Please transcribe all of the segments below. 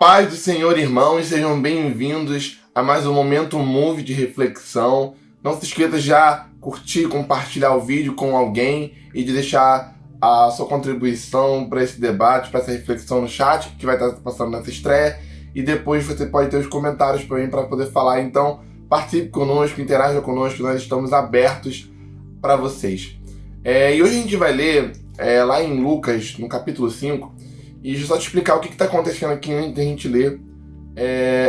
paz do Senhor, irmãos, sejam bem-vindos a mais um Momento Move de reflexão. Não se esqueça de já curtir, compartilhar o vídeo com alguém e de deixar a sua contribuição para esse debate, para essa reflexão no chat, que vai estar passando nessa estreia. E depois você pode ter os comentários para mim para poder falar. Então, participe conosco, interaja conosco, nós estamos abertos para vocês. E hoje a gente vai ler lá em Lucas, no capítulo 5, e deixa eu só te explicar o que está acontecendo aqui antes da gente ler.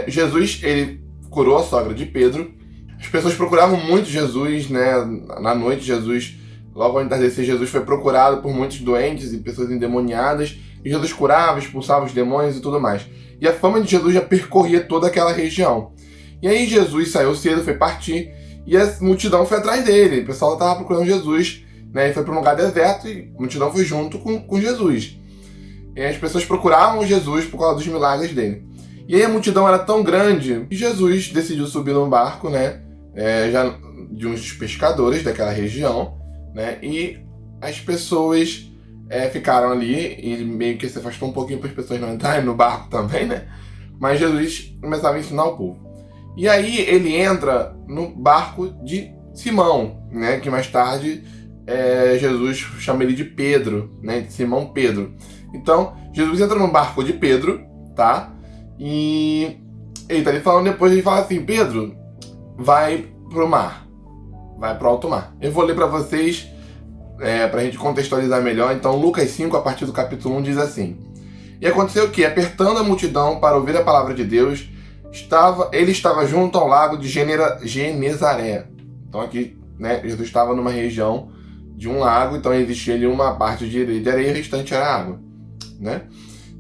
Jesus, ele curou a sogra de Pedro. As pessoas procuravam muito Jesus, né? Na noite, Jesus, logo ao entardecer, Jesus foi procurado por muitos doentes e pessoas endemoniadas. E Jesus curava, expulsava os demônios e tudo mais. E a fama de Jesus já percorria toda aquela região. E aí Jesus saiu cedo, foi partir, e a multidão foi atrás dele. O pessoal estava procurando Jesus, né? E foi para um lugar deserto e a multidão foi junto com Jesus. E as pessoas procuravam Jesus por causa dos milagres dele. E aí a multidão era tão grande que Jesus decidiu subir num barco, né? Já de uns pescadores daquela região, né? E as pessoas ficaram ali, e ele meio que se afastou um pouquinho para as pessoas não entrarem no barco também, né? Mas Jesus começava a ensinar o povo. E aí ele entra no barco de Simão, né? Que mais tarde Jesus chama ele de Pedro, né? De Simão Pedro. Então, Jesus entra no barco de Pedro, tá? E ele tá ali falando, depois ele fala assim: Pedro, vai pro mar, vai pro alto mar. Eu vou ler pra vocês, pra gente contextualizar melhor. Então, Lucas 5, a partir do capítulo 1, diz assim: E aconteceu que, apertando a multidão para ouvir a palavra de Deus, ele estava junto ao lago de Genezaré. Então aqui, né, Jesus estava numa região de um lago, então existia ali uma parte de areia e o restante era água, né?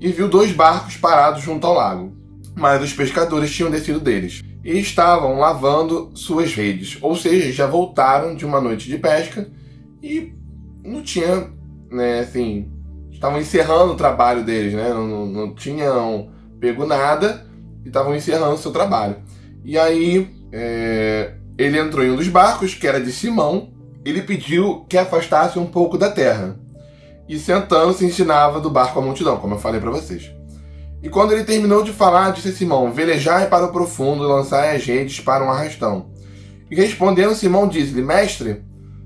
E viu 2 barcos parados junto ao lago, mas os pescadores tinham descido deles e estavam lavando suas redes, ou seja, já voltaram de uma noite de pesca e não tinha, né, assim, estavam encerrando o trabalho deles, né? Não tinham pego nada e estavam encerrando o seu trabalho. E aí ele entrou em um dos barcos, que era de Simão. Ele pediu que afastasse um pouco da terra e, sentando-se, ensinava do barco à multidão, como eu falei para vocês. E quando ele terminou de falar, disse a Simão: velejai para o profundo e lançai as redes para um arrastão. E respondendo, Simão disse-lhe: Mestre,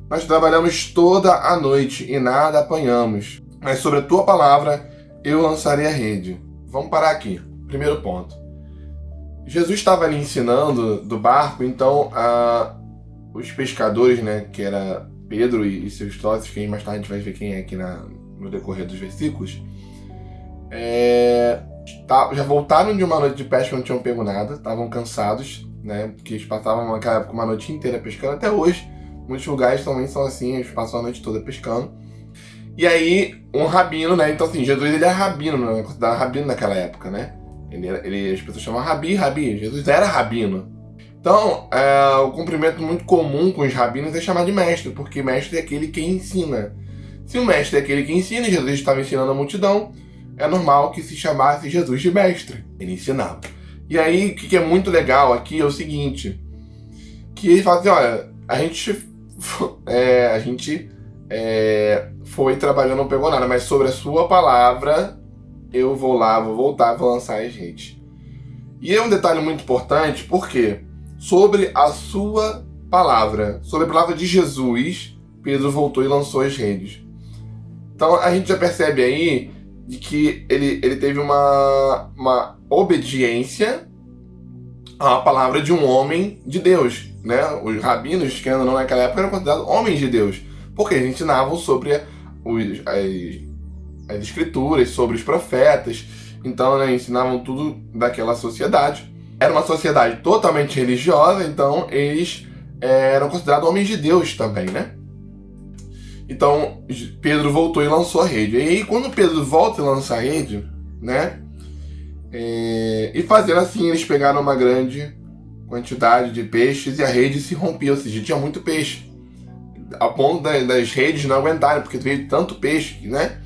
nós trabalhamos toda a noite e nada apanhamos, mas sobre a tua palavra eu lançarei a rede. Vamos parar aqui. Primeiro ponto. Jesus estava ali ensinando do barco, então os pescadores, né, que era Pedro e seus sócios, que mais tarde a gente vai ver quem é aqui no decorrer dos versículos, já voltaram de uma noite de pesca, não tinham pego nada, estavam cansados, né, porque eles passavam naquela época uma noite inteira pescando. Até hoje, muitos lugares também são assim, eles passam a noite toda pescando. E aí, um rabino, né, então assim, Jesus ele é rabino, né, considerado rabino naquela época, né, as pessoas chamam Rabi, Jesus era rabino. Então, o cumprimento muito comum com os rabinos é chamar de mestre, porque mestre é aquele que ensina. Se o mestre é aquele que ensina, e Jesus estava ensinando a multidão, é normal que se chamasse Jesus de mestre. Ele ensinava. E aí, o que é muito legal aqui é o seguinte, que ele fala assim: olha, a gente foi trabalhando, não pegou nada, mas sobre a sua palavra, eu vou lá, vou voltar, vou lançar as redes. E é um detalhe muito importante, porque sobre a sua palavra, sobre a palavra de Jesus, Pedro voltou e lançou as redes. Então a gente já percebe aí de que ele teve uma obediência à palavra de um homem de Deus, né? Os rabinos, que ainda não naquela época, eram considerados homens de Deus, porque eles ensinavam sobre as escrituras, sobre os profetas. Então, né, ensinavam tudo daquela sociedade. Era uma sociedade totalmente religiosa, então eles eram considerados homens de Deus também, né? Então, Pedro voltou e lançou a rede. E aí, quando Pedro volta e lança a rede, né? E fazendo assim, eles pegaram uma grande quantidade de peixes e a rede se rompia, ou seja, tinha muito peixe. A ponto das redes não aguentarem, porque veio tanto peixe, né?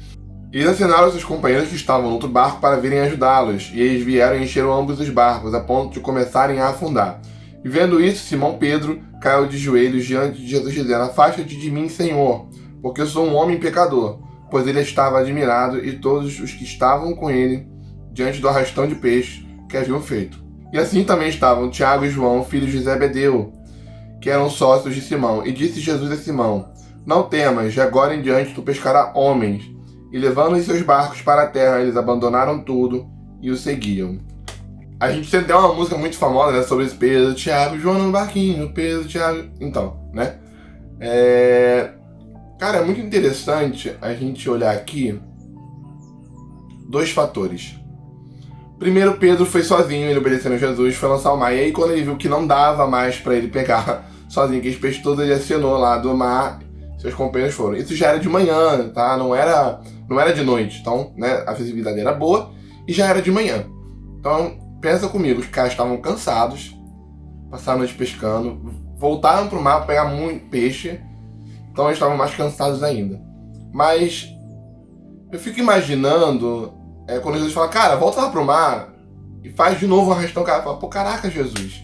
E eles acenaram aos seus companheiros que estavam no outro barco para virem ajudá-los, e eles vieram e encheram ambos os barcos, a ponto de começarem a afundar. E vendo isso, Simão Pedro caiu de joelhos diante de Jesus, dizendo: Afasta-te de mim, Senhor, porque eu sou um homem pecador. Pois ele estava admirado, e todos os que estavam com ele diante do arrastão de peixe que haviam feito. E assim também estavam Tiago e João, filhos de Zebedeu, que eram sócios de Simão. E disse Jesus a Simão: não temas, de agora em diante tu pescarás homens. E levando os seus barcos para a terra, eles abandonaram tudo e o seguiam. A gente tem até uma música muito famosa, né, sobre esse Pedro, Tiago, João no barquinho, Pedro, Tiago... Então, né? Cara, é muito interessante a gente olhar aqui dois fatores. Primeiro, Pedro foi sozinho, ele obedecendo a Jesus, foi lançar o mar. E aí, quando ele viu que não dava mais para ele pegar sozinho aqueles peixes todos, ele acenou lá do mar, seus companheiros foram. Isso já era de manhã, tá? Não era de noite. Então, né, a visibilidade era boa e já era de manhã. Então, pensa comigo, os caras estavam cansados, passaram a noite pescando, voltaram pro mar para pegar muito peixe, então eles estavam mais cansados ainda. Mas eu fico imaginando, quando Jesus fala, cara, volta lá pro mar e faz de novo o arrastão, o cara fala, pô, caraca, Jesus,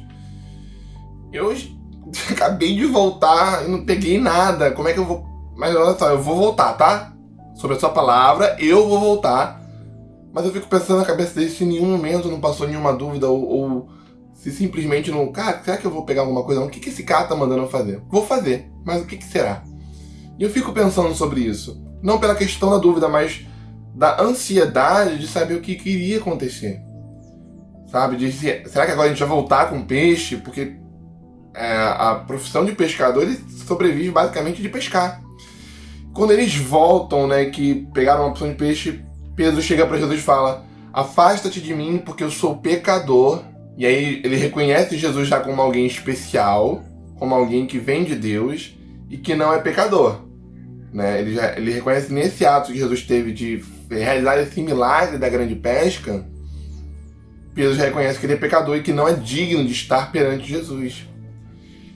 eu acabei de voltar e não peguei nada, como é que eu vou... Mas olha só, eu vou voltar, tá? Sobre a sua palavra, eu vou voltar. Mas eu fico pensando na cabeça dele se em nenhum momento não passou nenhuma dúvida ou se simplesmente não... Cara, será que eu vou pegar alguma coisa? O que esse cara tá mandando eu fazer? Vou fazer, mas o que será? E eu fico pensando sobre isso. Não pela questão da dúvida, mas da ansiedade de saber o que iria acontecer. Sabe? Será que agora a gente vai voltar com peixe? Porque a profissão de pescador, ele sobrevive basicamente de pescar. Quando eles voltam, né, que pegaram uma porção de peixe, Pedro chega para Jesus e fala, afasta-te de mim porque eu sou pecador. E aí ele reconhece Jesus já como alguém especial, como alguém que vem de Deus e que não é pecador. Né? Ele reconhece nesse ato que Jesus teve de realizar esse milagre da grande pesca, Pedro já reconhece que ele é pecador e que não é digno de estar perante Jesus.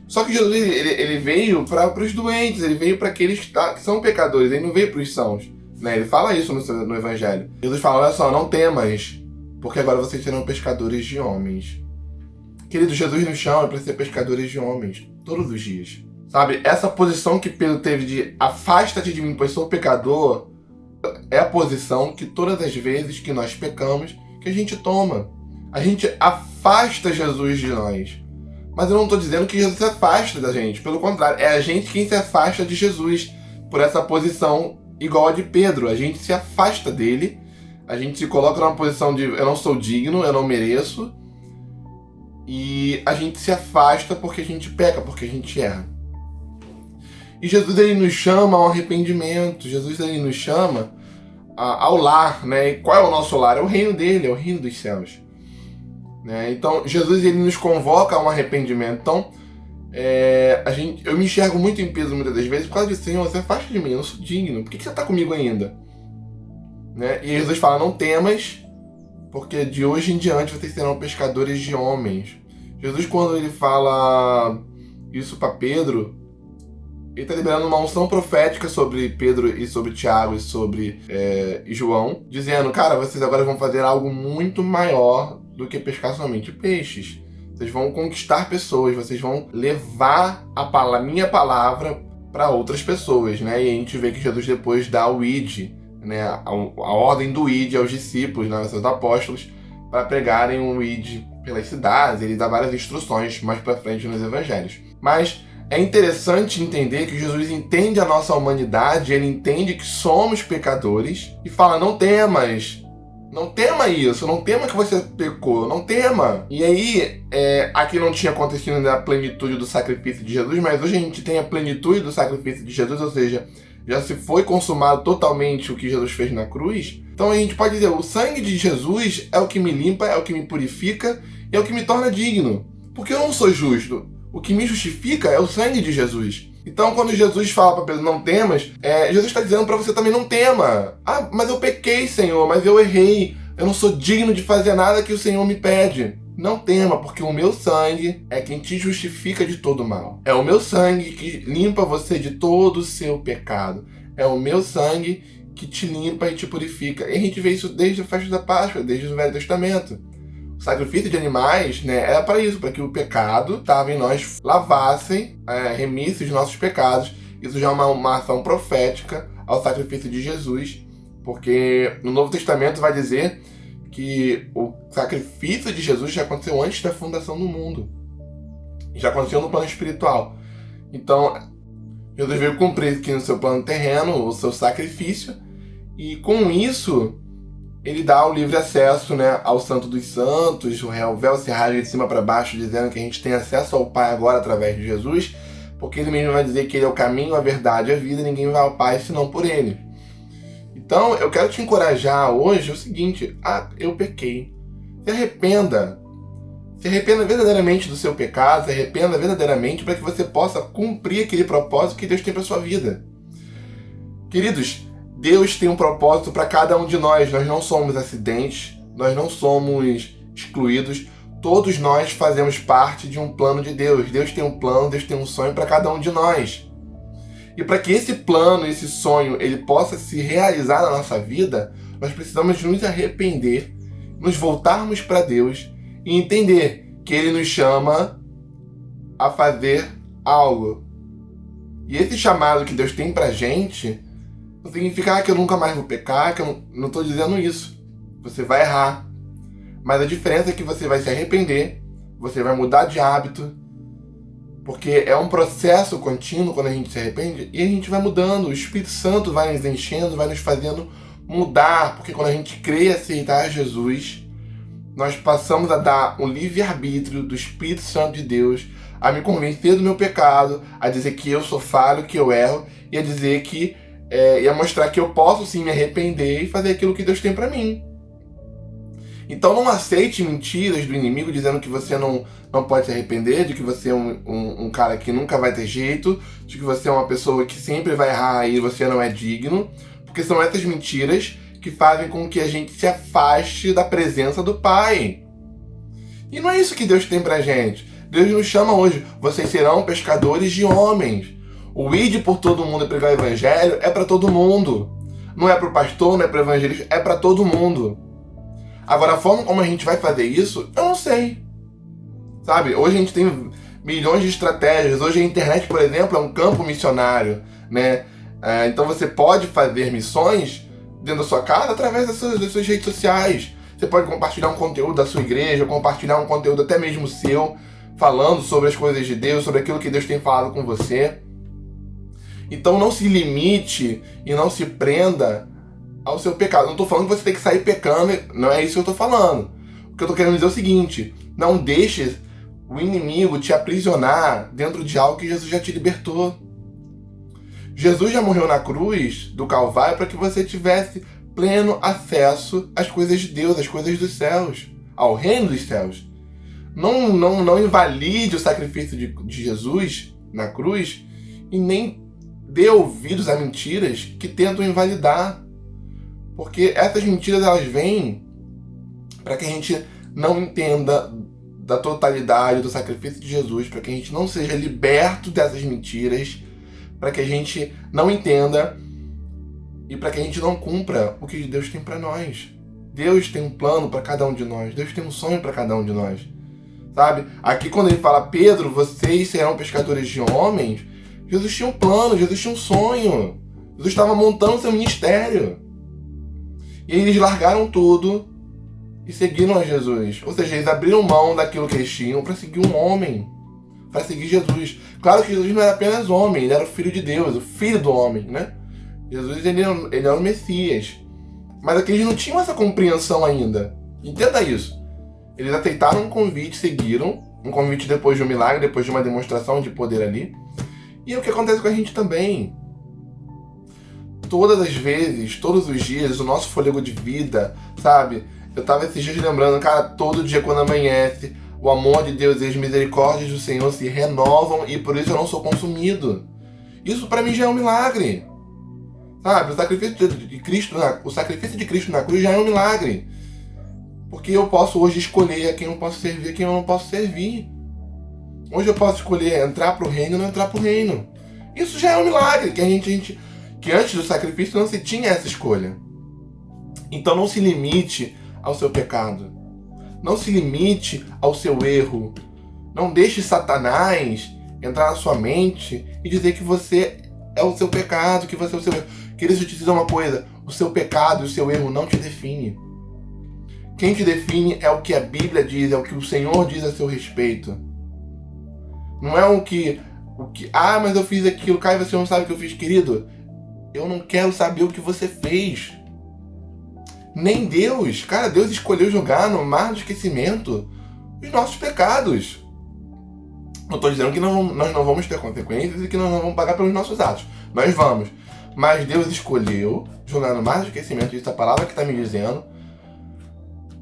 Só que Jesus ele veio para os doentes, ele veio para aqueles que são pecadores, ele não veio para os sãos. Né? Ele fala isso no Evangelho. Jesus fala, olha só, não temas, porque agora vocês serão pescadores de homens. Querido, Jesus nos chama para ser pescadores de homens, todos os dias. Sabe, essa posição que Pedro teve de afasta-te de mim, pois sou pecador, é a posição que todas as vezes que nós pecamos, que a gente toma. A gente afasta Jesus de nós. Mas eu não estou dizendo que Jesus se afasta da gente. Pelo contrário, é a gente quem se afasta de Jesus por essa posição igual a de Pedro. A gente se afasta dele, a gente se coloca numa posição de eu não sou digno, eu não mereço. E a gente se afasta porque a gente peca, porque a gente erra. E Jesus ele nos chama ao arrependimento. Jesus ele nos chama ao lar, né? E qual é o nosso lar? É o reino dele, é o reino dos céus. Né? Então, Jesus ele nos convoca a um arrependimento. Então, eu me enxergo muito em peso muitas das vezes por causa disso. Senhor, você afasta de mim, eu não sou digno. Por que você está comigo ainda? Né? E Jesus fala, não temas, porque de hoje em diante vocês serão pescadores de homens. Jesus, quando ele fala isso para Pedro, ele está liberando uma unção profética sobre Pedro e sobre Tiago e sobre João, dizendo, cara, vocês agora vão fazer algo muito maior do que pescar somente peixes. Vocês vão conquistar pessoas, vocês vão levar a minha palavra para outras pessoas, né? E a gente vê que Jesus depois dá o ID, né? A ordem do ID aos discípulos, né? Aos seus apóstolos, para pregarem o ID pelas cidades. Ele dá várias instruções mais para frente nos evangelhos. Mas é interessante entender que Jesus entende a nossa humanidade, ele entende que somos pecadores e fala, não temas. Não tema isso, não tema que você pecou, não tema. E aí, aqui não tinha acontecido ainda a plenitude do sacrifício de Jesus, mas hoje a gente tem a plenitude do sacrifício de Jesus, ou seja, já se foi consumado totalmente o que Jesus fez na cruz. Então a gente pode dizer, o sangue de Jesus é o que me limpa, é o que me purifica e é o que me torna digno. Porque eu não sou justo. O que me justifica é o sangue de Jesus. Então, quando Jesus fala para Pedro, não temas, Jesus está dizendo para você também, não tema. Ah, mas eu pequei, Senhor, mas eu errei. Eu não sou digno de fazer nada que o Senhor me pede. Não tema, porque o meu sangue é quem te justifica de todo mal. É o meu sangue que limpa você de todo o seu pecado. É o meu sangue que te limpa e te purifica. E a gente vê isso desde a festa da Páscoa, desde o Velho Testamento. O sacrifício de animais, né, era para isso, para que o pecado estava em nós lavassem, remisse os nossos pecados. Isso já é uma ação profética ao sacrifício de Jesus, porque no Novo Testamento vai dizer que o sacrifício de Jesus já aconteceu antes da fundação do mundo. Já aconteceu no plano espiritual. Então, Jesus veio cumprir aqui no seu plano terreno o seu sacrifício, e com isso ele dá o livre acesso, né, ao Santo dos Santos. O véu se rasga de cima para baixo, dizendo que a gente tem acesso ao Pai agora através de Jesus, porque ele mesmo vai dizer que ele é o caminho, a verdade e a vida, e ninguém vai ao Pai senão por ele. Então, eu quero te encorajar hoje o seguinte: eu pequei. Se arrependa. Se arrependa verdadeiramente do seu pecado, se arrependa verdadeiramente para que você possa cumprir aquele propósito que Deus tem para sua vida. Queridos, Deus tem um propósito para cada um de nós. Nós não somos acidentes, nós não somos excluídos. Todos nós fazemos parte de um plano de Deus. Deus tem um plano, Deus tem um sonho para cada um de nós. E para que esse plano, esse sonho, ele possa se realizar na nossa vida, nós precisamos nos arrepender, nos voltarmos para Deus e entender que Ele nos chama a fazer algo. E esse chamado que Deus tem pra gente não significa que eu nunca mais vou pecar, que eu não estou dizendo isso. Você vai errar. Mas a diferença é que você vai se arrepender, você vai mudar de hábito, porque é um processo contínuo quando a gente se arrepende, e a gente vai mudando. O Espírito Santo vai nos enchendo, vai nos fazendo mudar, porque quando a gente crê e aceitar Jesus, nós passamos a dar um livre-arbítrio do Espírito Santo de Deus, a me convencer do meu pecado, a dizer que eu sou falho, que eu erro, e a dizer que e a mostrar que eu posso sim me arrepender e fazer aquilo que Deus tem pra mim. Então não aceite mentiras do inimigo dizendo que você não pode se arrepender, de que você é um cara que nunca vai ter jeito, de que você é uma pessoa que sempre vai errar e você não é digno, porque são essas mentiras que fazem com que a gente se afaste da presença do Pai. E não é isso que Deus tem pra gente. Deus nos chama hoje: vocês serão pescadores de homens. O ide por todo mundo e pregar o evangelho é para todo mundo. Não é para o pastor, não é para o evangelista, é para todo mundo. Agora, a forma como a gente vai fazer isso, eu não sei. Sabe, hoje a gente tem milhões de estratégias. Hoje a internet, por exemplo, é um campo missionário, né? Então você pode fazer missões dentro da sua casa através das suas redes sociais. Você pode compartilhar um conteúdo da sua igreja, compartilhar um conteúdo até mesmo seu, falando sobre as coisas de Deus, sobre aquilo que Deus tem falado com você. Então não se limite e não se prenda ao seu pecado. Não estou falando que você tem que sair pecando, não é isso que eu estou falando. O que eu estou querendo dizer é o seguinte: não deixe o inimigo te aprisionar dentro de algo que Jesus já te libertou. Jesus já morreu na cruz do Calvário para que você tivesse pleno acesso às coisas de Deus, às coisas dos céus, ao reino dos céus. Não invalide o sacrifício de Jesus na cruz e nem dê ouvidos a mentiras que tentam invalidar. Porque essas mentiras, elas vêm para que a gente não entenda da totalidade do sacrifício de Jesus, para que a gente não seja liberto dessas mentiras, para que a gente não entenda e para que a gente não cumpra o que Deus tem para nós. Deus tem um plano para cada um de nós. Deus tem um sonho para cada um de nós. Sabe? Aqui quando ele fala: Pedro, vocês serão pescadores de homens, Jesus tinha um plano, Jesus tinha um sonho. Jesus estava montando seu ministério. E eles largaram tudo e seguiram a Jesus. Ou seja, eles abriram mão daquilo que eles tinham para seguir um homem, para seguir Jesus. Claro que Jesus não era apenas homem, ele era o Filho de Deus, o Filho do homem, né? Jesus, ele era o Messias. Mas aqui eles não tinham essa compreensão ainda. Entenda isso. Eles aceitaram um convite, seguiram. Um convite depois de um milagre, depois de uma demonstração de poder ali. E é o que acontece com a gente também. Todas as vezes, todos os dias, o nosso fôlego de vida, sabe? Eu tava esses dias lembrando, cara, todo dia quando amanhece, o amor de Deus e as misericórdias do Senhor se renovam e por isso eu não sou consumido. Isso pra mim já é um milagre. Sabe? O sacrifício de Cristo na cruz já é um milagre. Porque eu posso hoje escolher a quem eu posso servir e a quem eu não posso servir. Hoje eu posso escolher entrar pro reino ou não entrar pro reino. Isso já é um milagre, que antes do sacrifício não se tinha essa escolha. Então não se limite ao seu pecado. Não se limite ao seu erro. Não deixe Satanás entrar na sua mente e dizer que você é o seu pecado, que você é o seu erro. Queria te dizer uma coisa: o seu pecado e o seu erro não te define. Quem te define é o que a Bíblia diz, é o que o Senhor diz a seu respeito. Não é mas eu fiz aquilo, Caio, você não sabe o que eu fiz, querido. Eu não quero saber o que você fez. Nem Deus. Cara, Deus escolheu jogar no mar do esquecimento os nossos pecados. Não estou dizendo que nós não vamos ter consequências e que nós não vamos pagar pelos nossos atos. Nós vamos. Mas Deus escolheu jogar no mar do esquecimento, isso é a palavra que está me dizendo,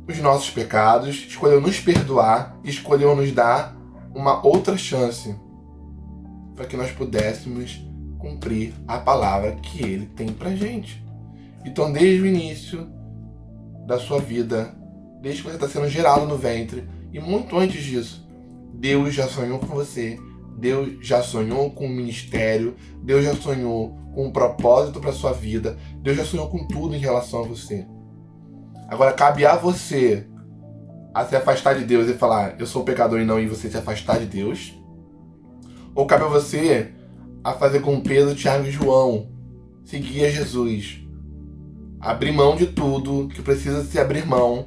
os nossos pecados, escolheu nos perdoar, escolheu nos dar uma outra chance para que nós pudéssemos cumprir a palavra que Ele tem pra gente. Então, desde o início da sua vida, desde que você está sendo gerado no ventre, e muito antes disso, Deus já sonhou com você, Deus já sonhou com o ministério, Deus já sonhou com um propósito para sua vida, Deus já sonhou com tudo em relação a você. Agora, cabe a você a se afastar de Deus e falar, eu sou pecador e não, e você se afastar de Deus? Ou cabe a você a fazer com Pedro, Tiago e João, seguir a Jesus, abrir mão de tudo que precisa se abrir mão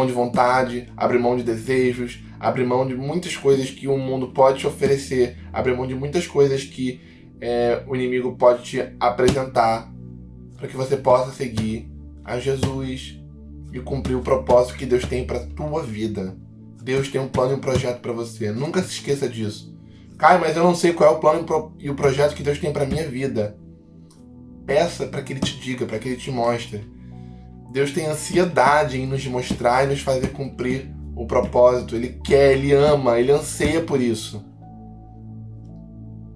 de vontade, abrir mão de desejos, abrir mão de muitas coisas que o mundo pode te oferecer, abrir mão de muitas coisas que o inimigo pode te apresentar, para que você possa seguir a Jesus e cumprir o propósito que Deus tem para a tua vida. Deus tem um plano e um projeto para você. Nunca se esqueça disso. Caio, mas eu não sei qual é o plano e o projeto que Deus tem para minha vida. Peça para que Ele te diga, para que Ele te mostre. Deus tem ansiedade em nos mostrar e nos fazer cumprir o propósito. Ele quer, Ele ama, Ele anseia por isso.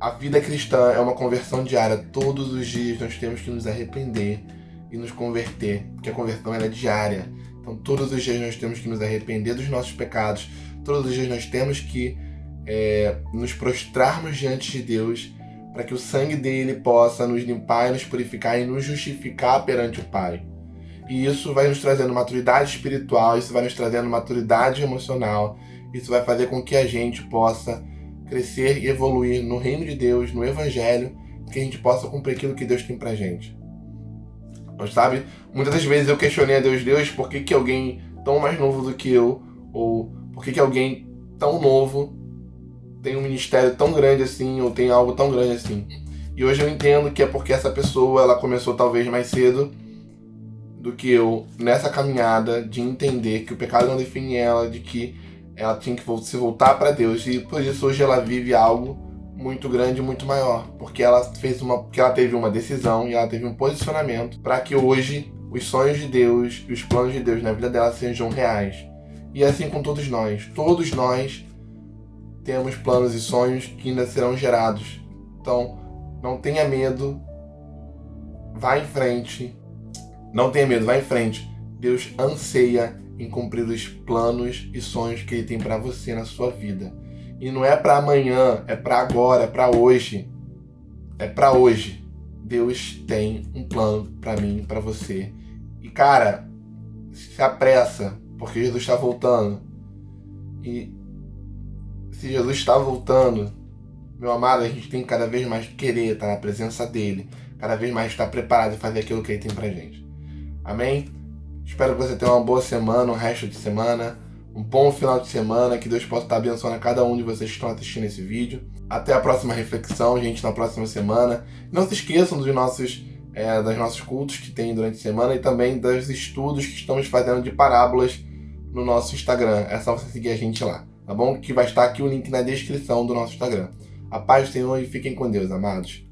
A vida cristã é uma conversão diária. Todos os dias nós temos que nos arrepender e nos converter, porque a conversão ela é diária. Então todos os dias nós temos que nos arrepender dos nossos pecados. Todos os dias nós temos que nos prostrarmos diante de Deus, para que o sangue dele possa nos limpar e nos purificar e nos justificar perante o Pai. E isso vai nos trazendo maturidade espiritual, isso vai nos trazendo maturidade emocional, isso vai fazer com que a gente possa crescer e evoluir no reino de Deus, no Evangelho, que a gente possa cumprir aquilo que Deus tem pra gente. Mas sabe, muitas das vezes eu questionei a Deus, por que alguém tão mais novo do que eu, ou por que alguém tão novo tem um ministério tão grande assim, ou tem algo tão grande assim. E hoje eu entendo que é porque essa pessoa, ela começou talvez mais cedo do que eu, nessa caminhada de entender que o pecado não define ela, de que ela tinha que se voltar para Deus, e por isso hoje ela vive algo muito grande, muito maior, porque ela teve uma decisão e ela teve um posicionamento para que hoje os sonhos de Deus e os planos de Deus na vida dela sejam reais. E assim com todos nós temos planos e sonhos que ainda serão gerados. Então, não tenha medo, vá em frente. Não tenha medo, vá em frente. Deus anseia em cumprir os planos e sonhos que Ele tem para você na sua vida. E não é para amanhã, é para agora, é para hoje. É para hoje. Deus tem um plano para mim, para você. E cara, se apressa, porque Jesus está voltando. E se Jesus está voltando, meu amado, a gente tem que cada vez mais querer estar na presença dEle. Cada vez mais estar preparado e fazer aquilo que Ele tem pra gente. Amém? Espero que você tenha uma boa semana, um resto de semana, um bom final de semana, que Deus possa estar abençoando a cada um de vocês que estão assistindo esse vídeo. Até a próxima reflexão, gente, na próxima semana. Não se esqueçam dos nossos cultos que tem durante a semana e também dos estudos que estamos fazendo de parábolas no nosso Instagram. É só você seguir a gente lá, tá bom? Que vai estar aqui o link na descrição do nosso Instagram. A paz do Senhor e fiquem com Deus, amados.